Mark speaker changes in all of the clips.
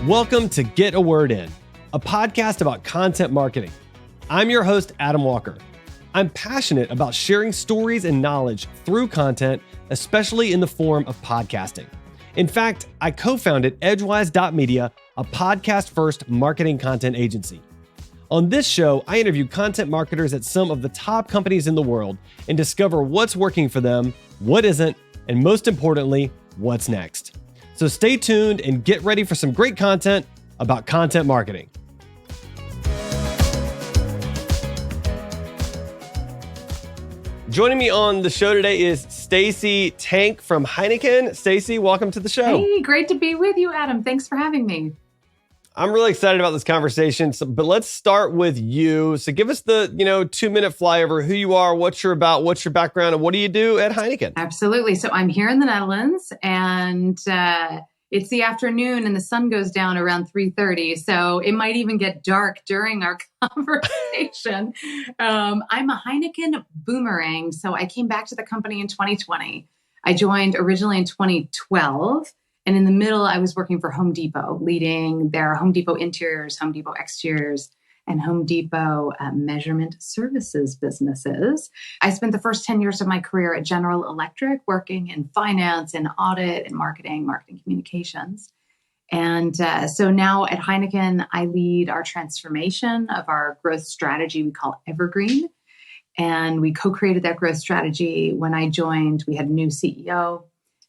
Speaker 1: Welcome to Get a Word In, a podcast about content marketing. I'm your host, Adam Walker. I'm passionate about sharing stories and knowledge through content, especially in the form of podcasting. In fact, I co-founded Edgewise.media, a podcast-first marketing content agency. On this show, I interview content marketers at some of the top companies in the world and discover what's working for them, what isn't, and most importantly, what's next. So stay tuned and get ready for some great content about content marketing. Joining me on the show today is Stacey Tank from Heineken. Stacey, welcome to the show.
Speaker 2: Hey, great to be with you, Adam. Thanks for having me.
Speaker 1: I'm really excited about this conversation, but let's start with you. So give us the 2-minute flyover, who you are, what you're about, what's your background, and what do you do at Heineken?
Speaker 2: Absolutely. So I'm here in the Netherlands, and it's the afternoon, and the sun goes down around 3:30. So it might even get dark during our conversation. I'm a Heineken boomerang. So I came back to the company in 2020. I joined originally in 2012. And in the middle, I was working for Home Depot, leading their Home Depot interiors, Home Depot exteriors, and Home Depot measurement services businesses. I spent the first 10 years of my career at General Electric, working in finance and audit and marketing communications. And so now at Heineken, I lead our transformation of our growth strategy we call Evergreen. And we co-created that growth strategy. When I joined, we had a new CEO.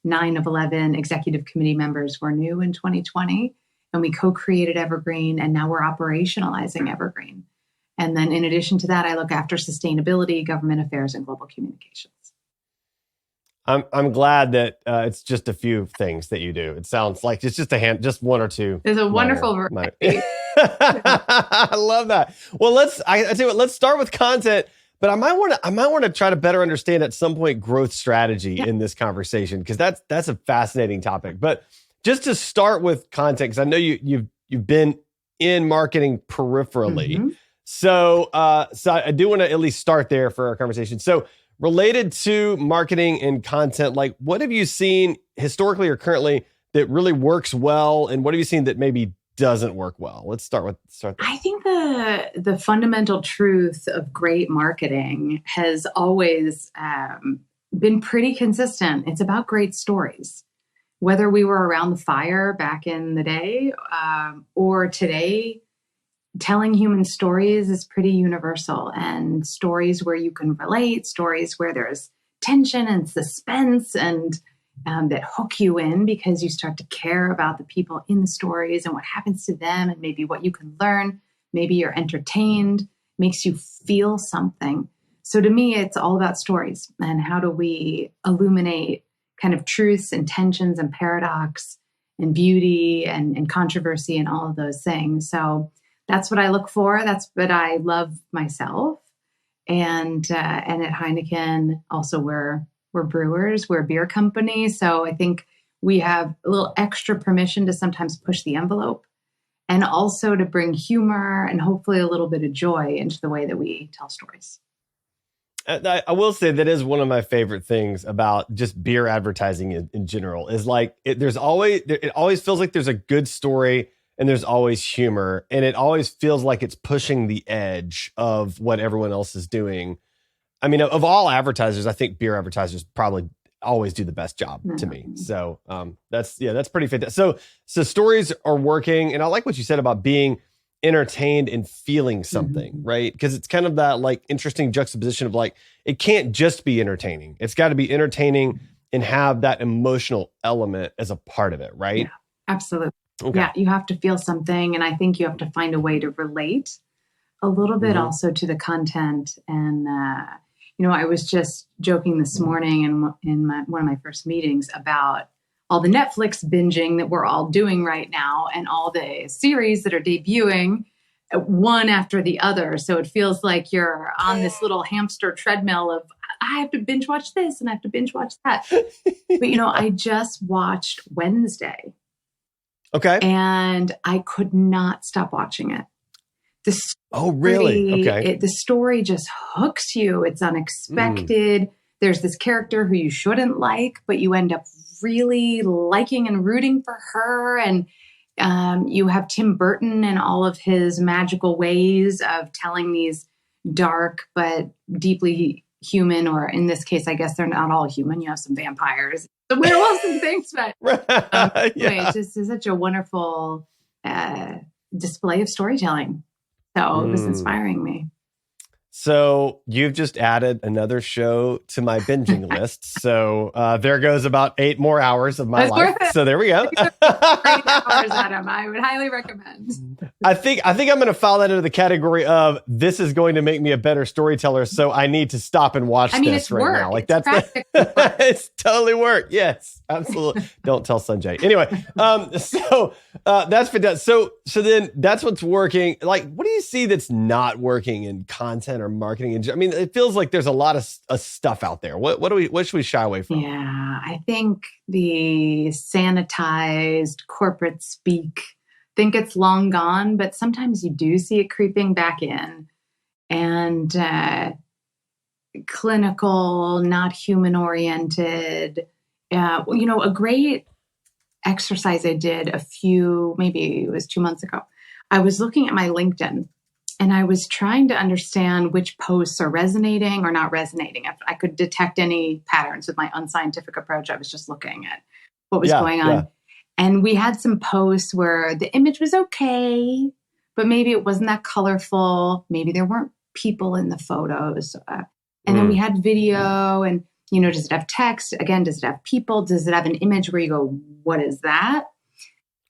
Speaker 2: 9 of 11 executive committee members were new in 2020, and we co-created Evergreen, and now we're operationalizing Evergreen. And then in addition to that, I look after sustainability, government affairs, and global communications.
Speaker 1: I'm glad that it's just a few things that you do. It sounds like it's just one or two.
Speaker 2: There's a wonderful variety.
Speaker 1: I love that. Well, I tell you what, let's start with content. But I might want to try to better understand at some point growth strategy in this conversation, because that's a fascinating topic. But just to start with content, because I know you've been in marketing peripherally, so I do want to at least start there for our conversation. So related to marketing and content, like what have you seen historically or currently that really works well, and what have you seen that maybe doesn't work well? Let's start there.
Speaker 2: I think the fundamental truth of great marketing has always been pretty consistent. It's about great stories. Whether we were around the fire back in the day or today, telling human stories is pretty universal, and stories where you can relate, stories where there's tension and suspense and that hook you in because you start to care about the people in the stories and what happens to them and maybe what you can learn. Maybe you're entertained, makes you feel something. So to me, it's all about stories and how do we illuminate kind of truths and tensions and paradox and beauty and controversy and all of those things. So that's what I look for. That's what I love myself. And at Heineken, also we're brewers, we're a beer company. So I think we have a little extra permission to sometimes push the envelope and also to bring humor and hopefully a little bit of joy into the way that we tell stories.
Speaker 1: I will say that is one of my favorite things about just beer advertising in general is like it always feels like there's a good story and there's always humor, and it always feels like it's pushing the edge of what everyone else is doing. I mean, of all advertisers, I think beer advertisers probably always do the best job to me. So that's pretty fantastic. So stories are working, and I like what you said about being entertained and feeling something, right? Because it's kind of that like interesting juxtaposition of like it can't just be entertaining; it's got to be entertaining and have that emotional element as a part of it, right?
Speaker 2: Yeah, absolutely.
Speaker 1: Okay.
Speaker 2: Yeah, you have to feel something, and I think you have to find a way to relate a little bit also to the content. And I was just joking this morning in one of my first meetings about all the Netflix binging that we're all doing right now and all the series that are debuting one after the other. So it feels like you're on this little hamster treadmill of, I have to binge watch this and I have to binge watch that. But, I just watched Wednesday.
Speaker 1: Okay.
Speaker 2: And I could not stop watching it.
Speaker 1: Oh, really? Okay.
Speaker 2: The story just hooks you. It's unexpected. There's this character who you shouldn't like, but you end up really liking and rooting for her. And You have Tim Burton and all of his magical ways of telling these dark but deeply human, or in this case, I guess they're not all human. You have some vampires, some werewolves and things, but anyway, it's just such a wonderful display of storytelling. So it was inspiring me.
Speaker 1: So you've just added another show to my binging list. So there goes about 8 more hours of my life. So there we go.
Speaker 2: 8 hours, Adam. I would highly recommend.
Speaker 1: I think I'm going to file that into the category of this is going to make me a better storyteller. So I need to stop and watch this
Speaker 2: it's
Speaker 1: right
Speaker 2: work.
Speaker 1: now. Like
Speaker 2: it's
Speaker 1: it's totally work. Yes, absolutely. Don't tell Sanjay. Anyway, so that's fantastic. So then that's what's working. Like, what do you see that's not working in content or marketing? I mean, it feels like there's a lot of stuff out there. What should we shy away from?
Speaker 2: Yeah, I think the sanitized corporate speak, think it's long gone, but sometimes you do see it creeping back in. And clinical, not human oriented. A great exercise I did maybe it was 2 months ago. I was looking at my LinkedIn and I was trying to understand which posts are resonating or not resonating. If I could detect any patterns with my unscientific approach, I was just looking at what was going on. Yeah. And we had some posts where the image was okay, but maybe it wasn't that colorful. Maybe there weren't people in the photos. And then we had video and, does it have text? Again, does it have people? Does it have an image where you go, what is that?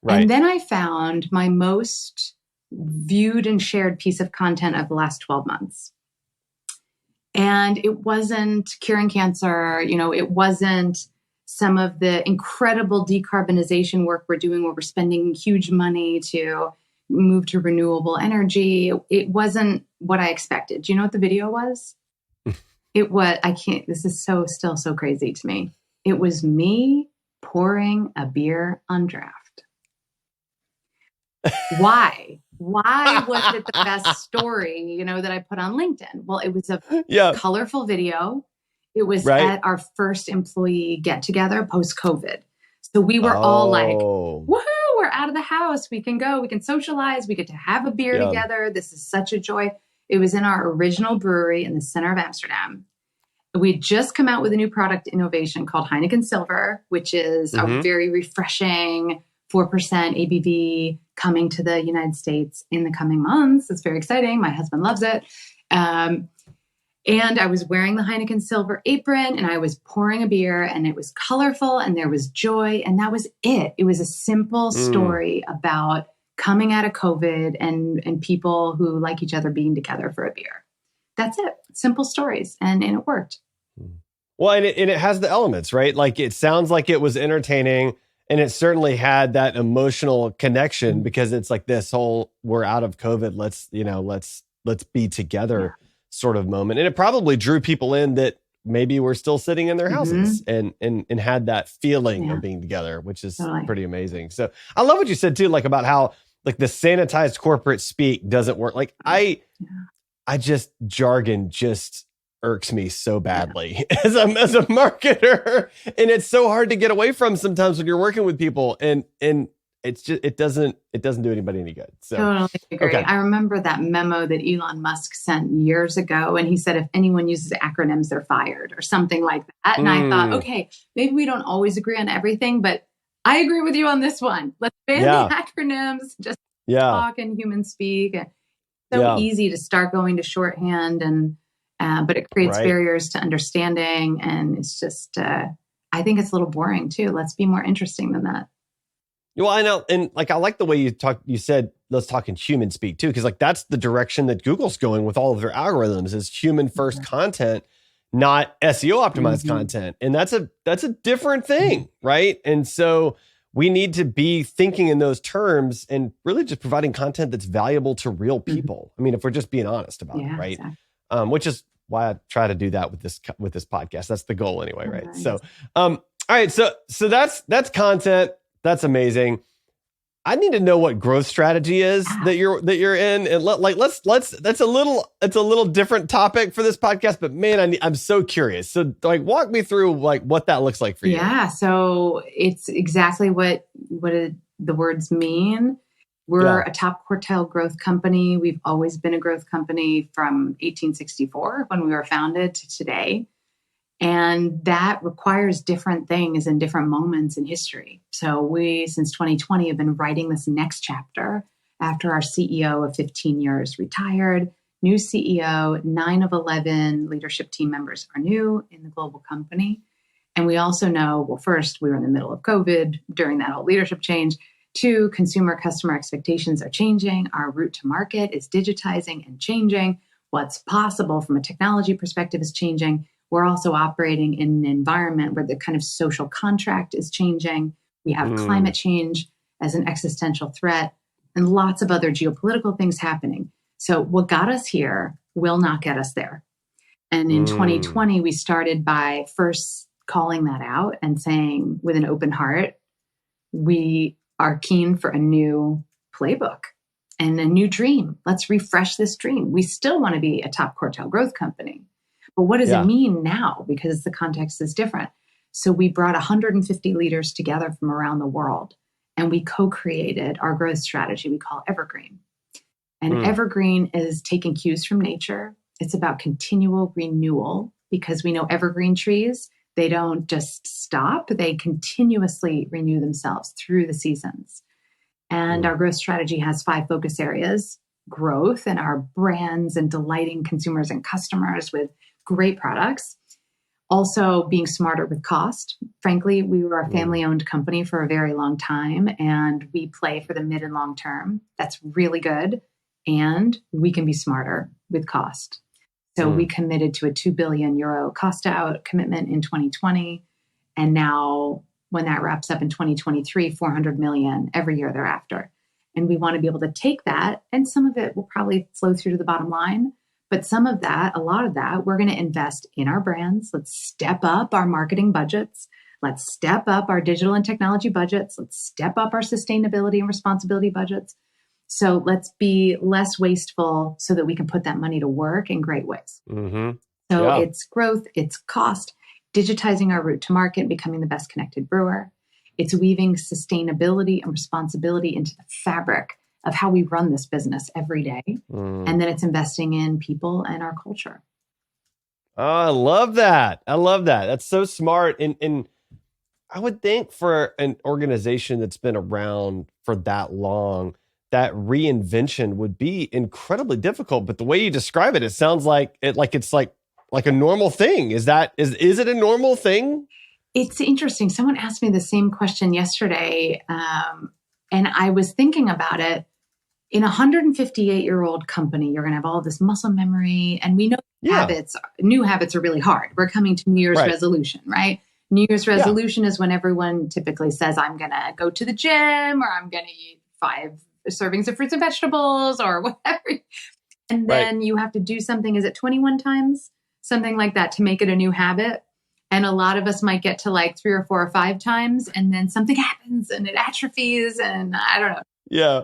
Speaker 2: Right. And then I found my most viewed and shared piece of content of the last 12 months. And it wasn't curing cancer. It wasn't some of the incredible decarbonization work we're doing where we're spending huge money to move to renewable energy. It wasn't what I expected. Do you know what the video was? This is still so crazy to me. It was me pouring a beer on draft. Why? Why was it the best story, that I put on LinkedIn? Well, it was a colorful video. It was at our first employee get together post-COVID. So we were all like, woohoo, we're out of the house. We can go, we can socialize. We get to have a beer together. This is such a joy. It was in our original brewery in the center of Amsterdam. We had just come out with a new product innovation called Heineken Silver, which is a very refreshing 4% ABV coming to the United States in the coming months. It's very exciting. My husband loves it. And I was wearing the Heineken Silver apron and I was pouring a beer and it was colorful and there was joy. And that was it. It was a simple story about coming out of COVID and people who like each other being together for a beer. That's it. Simple stories. And it worked.
Speaker 1: Well, and it has the elements, right? Like it sounds like it was entertaining and it certainly had that emotional connection because it's like this whole, we're out of COVID. Let's be together sort of moment. And it probably drew people in that maybe were still sitting in their houses and had that feeling of being together, which is pretty amazing. So I love what you said too, like about how like the sanitized corporate speak doesn't work. Like jargon just irks me so badly as a marketer, and it's so hard to get away from sometimes when you're working with people, and it's just it doesn't do anybody any good. So
Speaker 2: totally agree. Okay. I remember that memo that Elon Musk sent years ago, and he said if anyone uses acronyms, they're fired or something like that. And I thought, okay, maybe we don't always agree on everything, but I agree with you on this one. Let's ban the acronyms. Just talk in human speak. So easy to start going to shorthand, and but it creates barriers to understanding, and it's just I think it's a little boring too. Let's be more interesting than that.
Speaker 1: Well, I know, and like I like the way you said let's talk in human speak too, because like that's the direction that Google's going with all of their algorithms is human first content, not SEO optimized content, and that's a different thing, right? And so we need to be thinking in those terms and really just providing content that's valuable to real people. I mean, if we're just being honest about it, right? Exactly. Which is why I try to do that with this podcast. That's the goal anyway, right? Nice. So, all right. So that's content. That's amazing. I need to know what growth strategy is that you're in, and let's. That's a little different topic for this podcast, but man, I'm so curious. So like, walk me through like what that looks like for you.
Speaker 2: Yeah. So it's exactly what the words mean. We're
Speaker 1: Yeah.
Speaker 2: a top quartile growth company. We've always been a growth company from 1864 when we were founded to today. And that requires different things in different moments in history. So we, since 2020, have been writing this next chapter after our CEO of 15 years retired. New CEO, 9 of 11 leadership team members are new in the global company. And we also know, well, first, we were in the middle of COVID during that whole leadership change. 2, customer expectations are changing. Our route to market is digitizing and changing. What's possible from a technology perspective is changing. We're also operating in an environment where the kind of social contract is changing. We have climate change as an existential threat and lots of other geopolitical things happening. So what got us here will not get us there. And in 2020, we started by first calling that out and saying with an open heart, we are keen for a new playbook and a new dream. Let's refresh this dream. We still want to be a top quartile growth company. But what does it mean now? Because the context is different. So we brought 150 leaders together from around the world, and we co-created our growth strategy we call Evergreen. And Evergreen is taking cues from nature. It's about continual renewal because we know evergreen trees, they don't just stop, they continuously renew themselves through the seasons. And our growth strategy has 5 focus areas: growth and our brands and delighting consumers and customers with great products. Also being smarter with cost. Frankly, we were a family-owned company for a very long time, and we play for the mid and long term. That's really good. And we can be smarter with cost. So we committed to a 2 billion euro cost out commitment in 2020. And now when that wraps up in 2023, 400 million every year thereafter. And we want to be able to take that, and some of it will probably flow through to the bottom line. But some of that, a lot of that, we're going to invest in our brands. Let's step up our marketing budgets. Let's step up our digital and technology budgets. Let's step up our sustainability and responsibility budgets. So let's be less wasteful so that we can put that money to work in great ways. So it's growth, it's cost, digitizing our route to market, becoming the best connected brewer. It's weaving sustainability and responsibility into the fabric of how we run this business every day. And then it's investing in people and our culture.
Speaker 1: Oh, I love that. I love that. That's so smart. And I would think for an organization that's been around for that long, that reinvention would be incredibly difficult. But the way you describe it, it sounds like it's like a normal thing. Is it a normal thing?
Speaker 2: It's interesting. Someone asked me the same question yesterday. And I was thinking about it. In a 158-year-old company, you're going to have all this muscle memory. And we know new habits are really hard. We're coming to New Year's resolution, right? New Year's resolution is when everyone typically says, I'm going to go to the gym, or I'm going to eat 5 servings of fruits and vegetables, or whatever. And then you have to do something, is it 21 times? Something like that to make it a new habit. And a lot of us might get to like 3 or 4 or 5 times, and then something happens and it atrophies, and I don't know.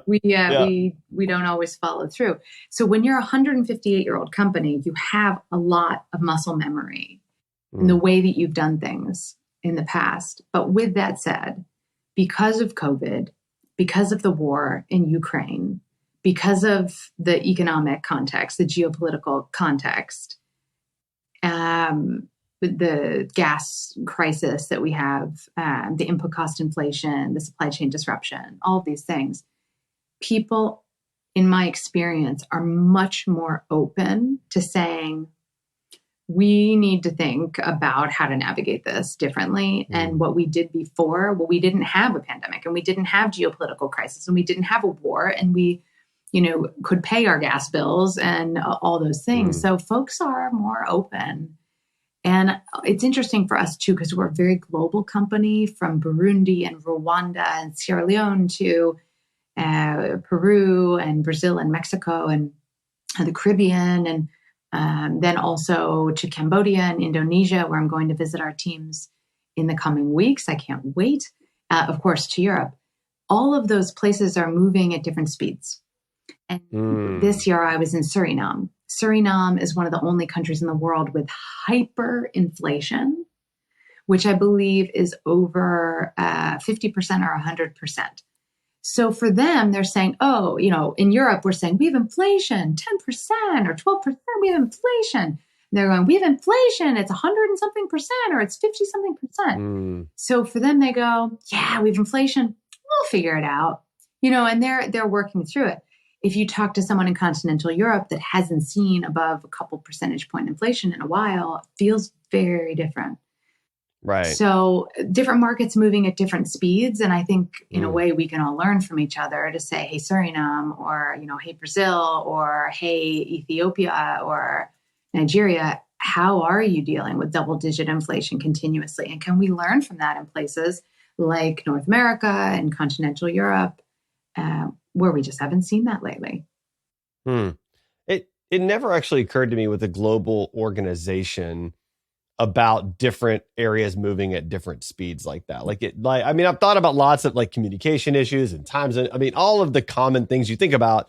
Speaker 2: We don't always follow through. So when you're a 158-year-old company, you have a lot of muscle memory in the way that you've done things in the past. But with that said, because of COVID, because of the war in Ukraine, because of the economic context, the geopolitical context, the gas crisis that we have, the input cost inflation, the supply chain disruption, all of these things, people, in my experience, are much more open to saying, we need to think about how to navigate this differently. And what we did before, well, we didn't have a pandemic, and we didn't have geopolitical crisis, and we didn't have a war, and we, could pay our gas bills and all those things. So folks are more open. And it's interesting for us too, because we're a very global company, from Burundi and Rwanda and Sierra Leone to Peru and Brazil and Mexico and the Caribbean, and then also to Cambodia and Indonesia, where I'm going to visit our teams in the coming weeks. I can't wait. Of course, to Europe. All of those places are moving at different speeds. And this year I was in Suriname. Suriname is one of the only countries in the world with hyperinflation, which I believe is over 50% or 100%. So for them, they're saying, oh, in Europe, we're saying we have inflation, 10% or 12%, we have inflation. They're going, we have inflation, it's 100 and something percent, or it's 50 something percent. So for them, they go, yeah, we have inflation, we'll figure it out, and they're working through it. If you talk to someone in continental Europe that hasn't seen above a couple percentage point inflation in a while, it feels very different.
Speaker 1: Right.
Speaker 2: So different markets moving at different speeds. And I think in a way we can all learn from each other to say, hey, Suriname, or, hey, Brazil, or hey, Ethiopia, or Nigeria, how are you dealing with double-digit inflation continuously? And can we learn from that in places like North America and continental Europe, where we just haven't seen that lately?
Speaker 1: It never actually occurred to me with a global organization about different areas moving at different speeds like that. I've thought about lots of communication issues and times, all of the common things you think about,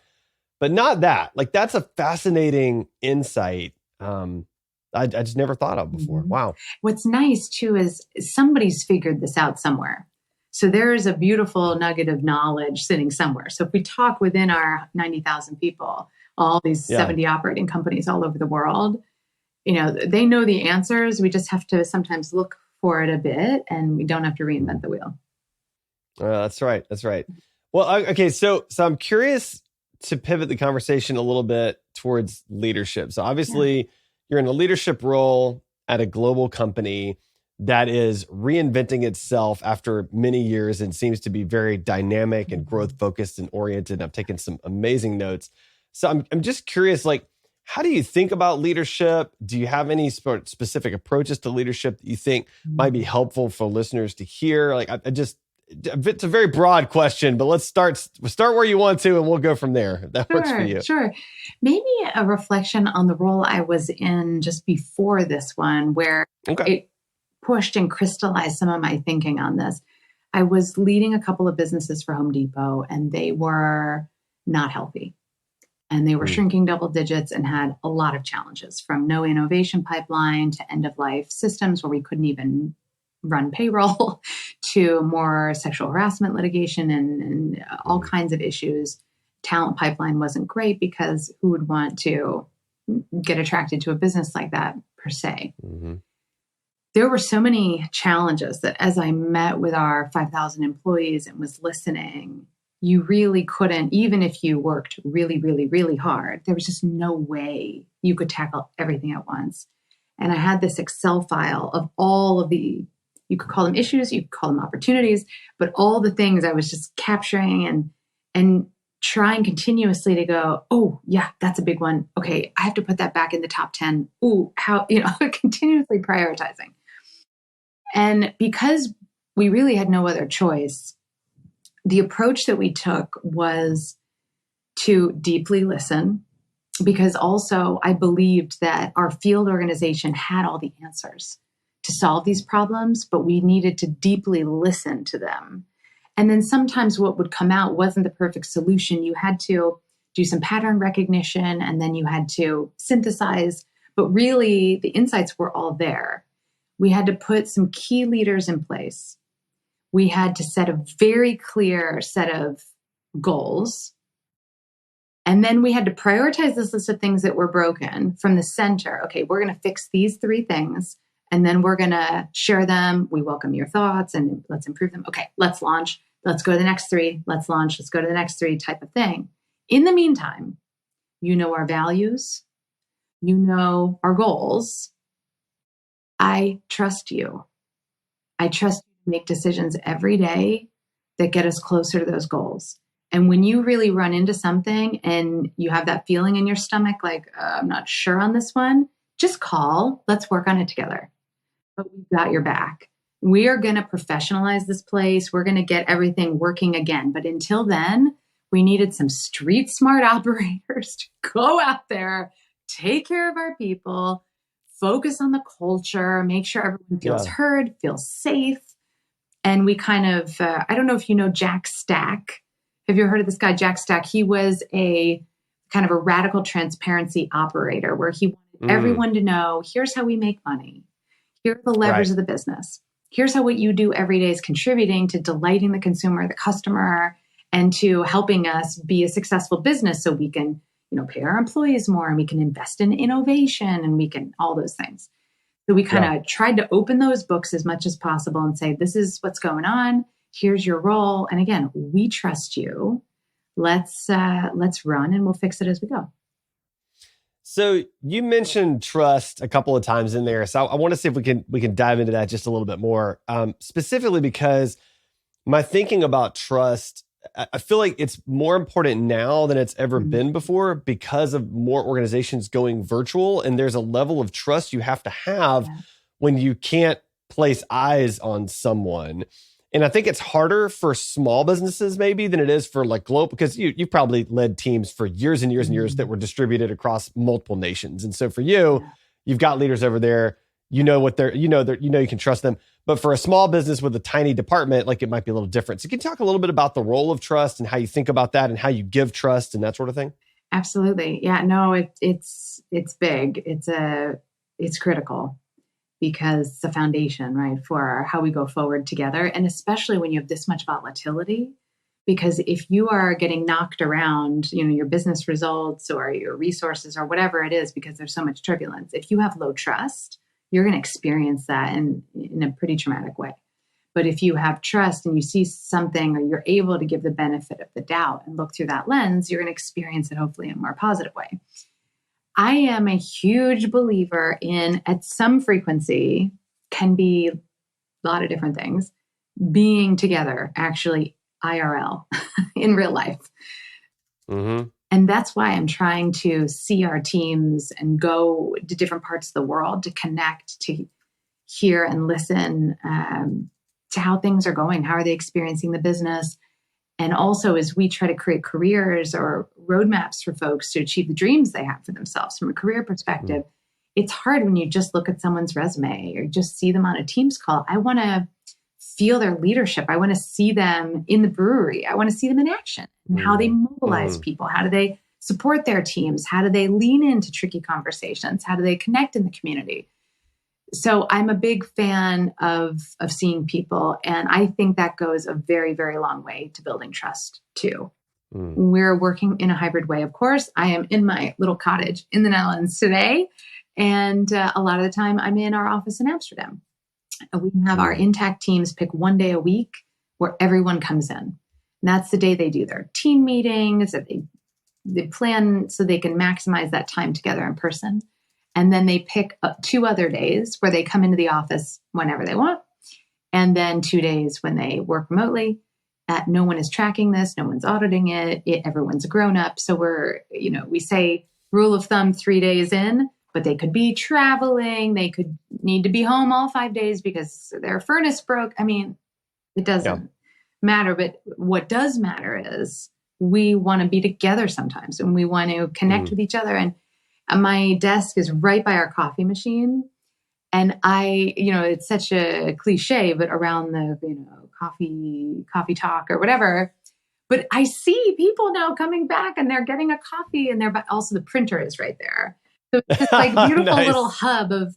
Speaker 1: but not that. That's a fascinating insight. I just never thought of before.
Speaker 2: Mm-hmm.
Speaker 1: Wow.
Speaker 2: What's nice too is somebody's figured this out somewhere. So there is a beautiful nugget of knowledge sitting somewhere. So if we talk within our 90,000 people, all these 70 operating companies all over the world, they know the answers. We just have to sometimes look for it a bit, and we don't have to reinvent the wheel.
Speaker 1: That's right. That's right. Well, okay. So I'm curious to pivot the conversation a little bit towards leadership. So obviously you're in a leadership role at a global company that is reinventing itself after many years and seems to be very dynamic and growth focused and oriented. I've taken some amazing notes. So I'm just curious, how do you think about leadership? Do you have any specific approaches to leadership that you think might be helpful for listeners to hear? It's a very broad question, but let's start where you want to, and we'll go from there. If that works for you.
Speaker 2: Sure. Maybe a reflection on the role I was in just before this one, where it pushed and crystallized some of my thinking on this. I was leading a couple of businesses for Home Depot, and they were not healthy. And they were shrinking double digits and had a lot of challenges, from no innovation pipeline to end of life systems where we couldn't even run payroll to more sexual harassment litigation and all kinds of issues. Talent pipeline wasn't great because who would want to get attracted to a business like that per se? Mm-hmm. There were so many challenges that as I met with our 5,000 employees and was listening, you really couldn't, even if you worked really, really, really hard, there was just no way you could tackle everything at once. And I had this Excel file of all of the, you could call them issues, you could call them opportunities, but all the things I was just capturing and trying continuously to go, oh yeah, that's a big one. Okay, I have to put that back in the top 10. Ooh, how, continuously prioritizing. And because we really had no other choice, the approach that we took was to deeply listen, because also I believed that our field organization had all the answers to solve these problems, but we needed to deeply listen to them. And then sometimes what would come out wasn't the perfect solution. You had to do some pattern recognition, and then you had to synthesize, but really the insights were all there. We had to put some key leaders in place. We had to set a very clear set of goals. And then we had to prioritize this list of things that were broken from the center. Okay, we're going to fix these 3 things, and then we're going to share them. We welcome your thoughts and let's improve them. Okay, let's launch. Let's go to the next 3. Let's launch. Let's go to the next 3 type of thing. In the meantime, our values, our goals. I trust you. I trust you to make decisions every day that get us closer to those goals. And when you really run into something and you have that feeling in your stomach, like, I'm not sure on this one, just call. Let's work on it together. But we've got your back. We are going to professionalize this place. We're going to get everything working again. But until then, we needed some street smart operators to go out there, take care of our people, focus on the culture, make sure everyone feels heard, feels safe. And we kind of, I don't know if you know Jack Stack. Have you ever heard of this guy, Jack Stack? He was a kind of a radical transparency operator where he wanted everyone to know, here's how we make money. Here are the levers of the business. Here's how what you do every day is contributing to delighting the consumer, the customer, and to helping us be a successful business so we can, pay our employees more and we can invest in innovation and we can all those things. So we kind of tried to open those books as much as possible and say, this is what's going on. Here's your role. And again, we trust you. Let's run and we'll fix it as we go.
Speaker 1: So you mentioned trust a couple of times in there. So I want to see if we can dive into that just a little bit more, specifically because my thinking about trust, I feel like it's more important now than it's ever been before because of more organizations going virtual. And there's a level of trust you have to have when you can't place eyes on someone. And I think it's harder for small businesses maybe than it is for like global, because you've probably led teams for years and years and years that were distributed across multiple nations. And so for you, you've got leaders over there, you can trust them. But for a small business with a tiny department, like it might be a little different. So can you talk a little bit about the role of trust and how you think about that and how you give trust and that sort of thing?
Speaker 2: Absolutely. Yeah, no, it's big. It's critical because it's the foundation, right, for how we go forward together. And especially when you have this much volatility, because if you are getting knocked around, your business results or your resources or whatever it is, because there's so much turbulence, if you have low trust, you're going to experience that in a pretty traumatic way. But if you have trust and you see something or you're able to give the benefit of the doubt and look through that lens, you're going to experience it hopefully in a more positive way. I am a huge believer in, at some frequency, can be a lot of different things, being together, actually IRL, in real life.
Speaker 1: Mm-hmm.
Speaker 2: And that's why I'm trying to see our teams and go to different parts of the world to connect, to hear and listen to how things are going. How are they experiencing the business? And also as we try to create careers or roadmaps for folks to achieve the dreams they have for themselves from a career perspective, it's hard when you just look at someone's resume or just see them on a Teams call. I want to feel their leadership. I want to see them in the brewery. I want to see them in action and how they mobilize people. How do they support their teams? How do they lean into tricky conversations? How do they connect in the community? So I'm a big fan of seeing people. And I think that goes a very, very long way to building trust too. We're working in a hybrid way. Of course, I am in my little cottage in the Netherlands today. And a lot of the time I'm in our office in Amsterdam. We have our intact teams pick one day a week where everyone comes in. And that's the day they do their team meetings, that they plan so they can maximize that time together in person. And then they pick up 2 other days where they come into the office whenever they want. And then 2 days when they work remotely. No one is tracking this. No one's auditing it. Everyone's a grown up. So we say rule of thumb 3 days in, but they could be traveling. They could need to be home all 5 days because their furnace broke. I mean, it doesn't matter. But what does matter is we want to be together sometimes and we want to connect with each other. And my desk is right by our coffee machine. And it's such a cliche, but around the, coffee talk or whatever, but I see people now coming back and they're getting a coffee but also the printer is right there. So it's this like beautiful little hub of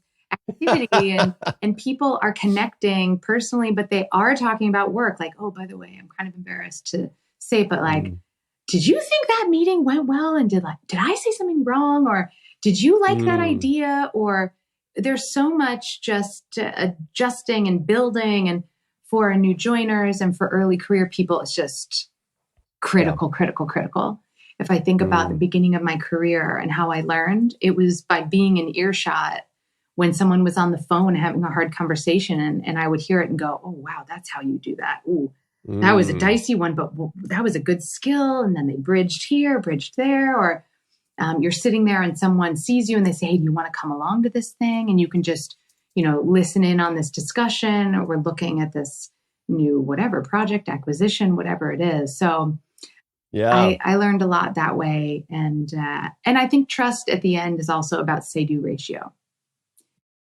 Speaker 2: activity and people are connecting personally, but they are talking about work. Like, oh, by the way, I'm kind of embarrassed to say, but like, did you think that meeting went well? And did I say something wrong? Or did you like that idea? Or there's so much just adjusting and building, and for new joiners and for early career people, it's just critical. If I think about the beginning of my career and how I learned, it was by being in earshot when someone was on the phone having a hard conversation and I would hear it and go, oh, wow, that's how you do that. Ooh, that was a dicey one, but that was a good skill. And then they bridged here, bridged there, or you're sitting there and someone sees you and they say, hey, do you want to come along to this thing? And you can just, listen in on this discussion, or we're looking at this new whatever project acquisition, whatever it is. So I learned a lot that way. And I think trust at the end is also about say-do ratio.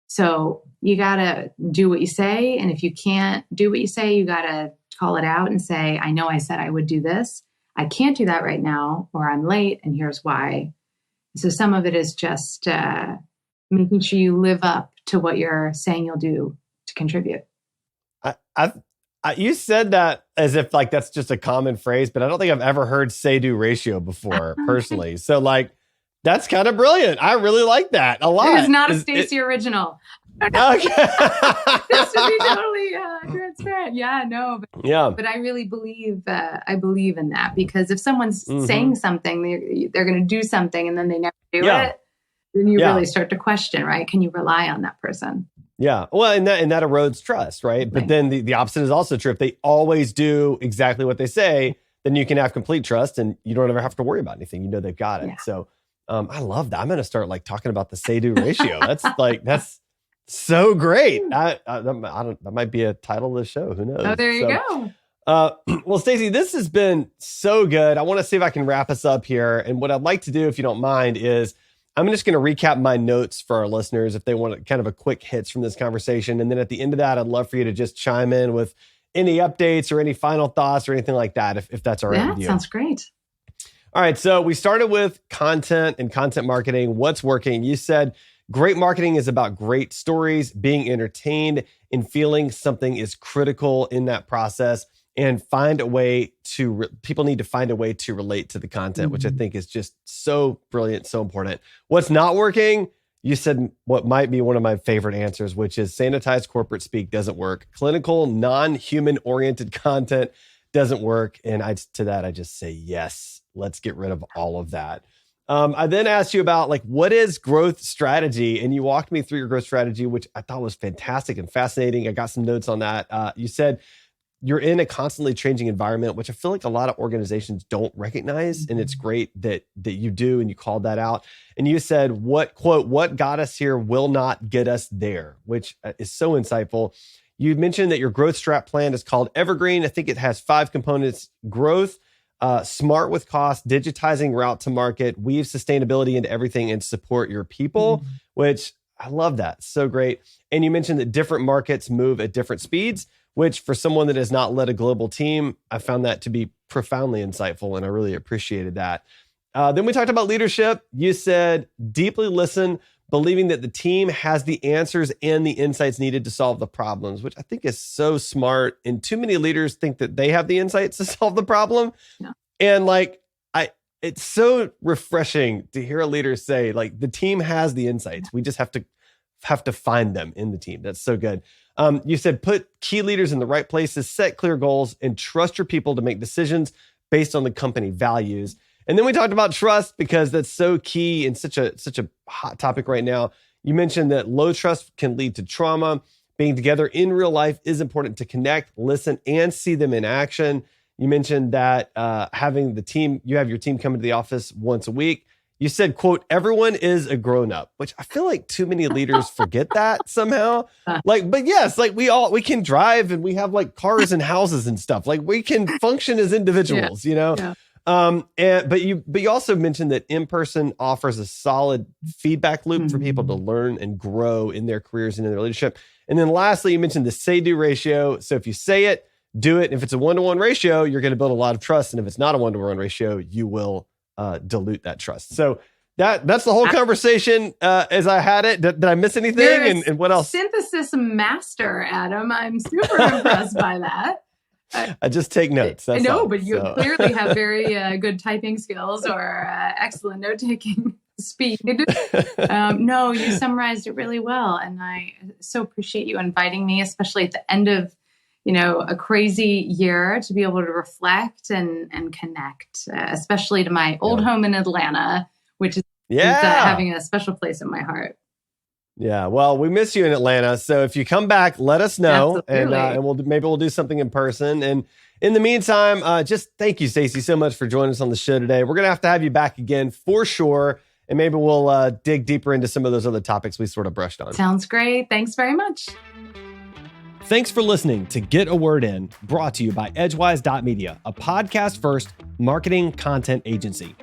Speaker 2: So you got to do what you say. And if you can't do what you say, you got to call it out and say, I know I said I would do this. I can't do that right now, or I'm late, and here's why. So some of it is just making sure you live up to what you're saying you'll do to contribute.
Speaker 1: I You said that as if like that's just a common phrase, but I don't think I've ever heard say-do ratio before personally. So like, that's kind of brilliant. I really like that a lot.
Speaker 2: It is not a Stacy original.
Speaker 1: Okay.
Speaker 2: Just to be totally transparent. Yeah, no. But I really believe, I believe in that, because if someone's saying something, they're going to do something and then they never do it, then you really start to question, right? Can you rely on that person?
Speaker 1: Yeah. Well, and that erodes trust, right? But then the opposite is also true. If they always do exactly what they say, then you can have complete trust and you don't ever have to worry about anything. You know they've got it. Yeah. So I love that. I'm going to start like talking about the say-do ratio. That's so great. That might be a title of the show. Who knows?
Speaker 2: Oh, there you go.
Speaker 1: Well, Stacy, this has been so good. I want to see if I can wrap us up here. And what I'd like to do, if you don't mind, is I'm just going to recap my notes for our listeners if they want kind of a quick hits from this conversation. And then at the end of that, I'd love for you to just chime in with any updates or any final thoughts or anything like that, if that's all right with you.
Speaker 2: Sounds great.
Speaker 1: All right. So we started with content and content marketing. What's working? You said great marketing is about great stories, being entertained, and feeling something is critical in that process. And people need to find a way to relate to the content, which I think is just so brilliant, so important. What's not working? You said what might be one of my favorite answers, which is sanitized corporate speak doesn't work. Clinical, non-human oriented content doesn't work. And to that, I just say, yes, let's get rid of all of that. I then asked you about like, what is growth strategy? And you walked me through your growth strategy, which I thought was fantastic and fascinating. I got some notes on that. You said you're in a constantly changing environment, which I feel like a lot of organizations don't recognize. And it's great that you do, and you called that out. And you said, what got us here will not get us there, which is so insightful. You mentioned that your growth strat plan is called Evergreen. I think it has 5 components: growth, smart with cost, digitizing route to market, weave sustainability into everything, and support your people, which I love that. So great. And you mentioned that different markets move at different speeds, which for someone that has not led a global team, I found that to be profoundly insightful, and I really appreciated that. Then we talked about leadership. You said deeply listen, believing that the team has the answers and the insights needed to solve the problems, which I think is so smart. And too many leaders think that they have the insights to solve the problem. Yeah. And it's so refreshing to hear a leader say, like, the team has the insights. We just have to find them in the team. That's so good. You said put key leaders in the right places, set clear goals, and trust your people to make decisions based on the company values. And then we talked about trust, because that's so key and such a hot topic right now. You mentioned that low trust can lead to trauma. Being together in real life is important to connect, listen, and see them in action. You mentioned that having you have your team come into the office once a week. You said, quote, everyone is a grown-up, which I feel like too many leaders forget that somehow. But yes, we can drive and we have like cars and houses and stuff. Like, we can function as individuals, you know? Yeah. But you also mentioned that in-person offers a solid feedback loop for people to learn and grow in their careers and in their leadership. And then lastly, you mentioned the say-do ratio. So if you say it, do it. If it's a 1-to-1 ratio, you're going to build a lot of trust. And if it's not a 1-to-1 ratio, you will dilute that trust. So that's the whole conversation as I had it. Did I miss anything? And what else?
Speaker 2: Synthesis master, Adam. I'm super impressed by that.
Speaker 1: I just take notes.
Speaker 2: I know, but you clearly have very good typing skills or excellent note-taking speed. No, you summarized it really well. And I so appreciate you inviting me, especially at the end of a crazy year, to be able to reflect and connect, especially to my old home in Atlanta, which is having a special place in my heart.
Speaker 1: Yeah, well, we miss you in Atlanta. So if you come back, let us know, and we'll do something in person. And in the meantime, just thank you, Stacy, so much for joining us on the show today. We're gonna have you back again for sure, and maybe we'll dig deeper into some of those other topics we sort of brushed on.
Speaker 2: Sounds great. Thanks very much.
Speaker 1: Thanks for listening to Get a Word In, brought to you by Edgewise.media, a podcast-first marketing content agency.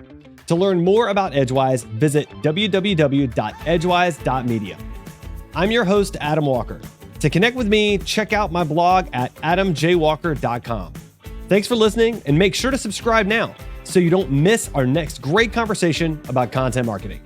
Speaker 1: To learn more about Edgewise, visit www.edgewise.media. I'm your host, Adam Walker. To connect with me, check out my blog at adamjwalker.com. Thanks for listening, and make sure to subscribe now so you don't miss our next great conversation about content marketing.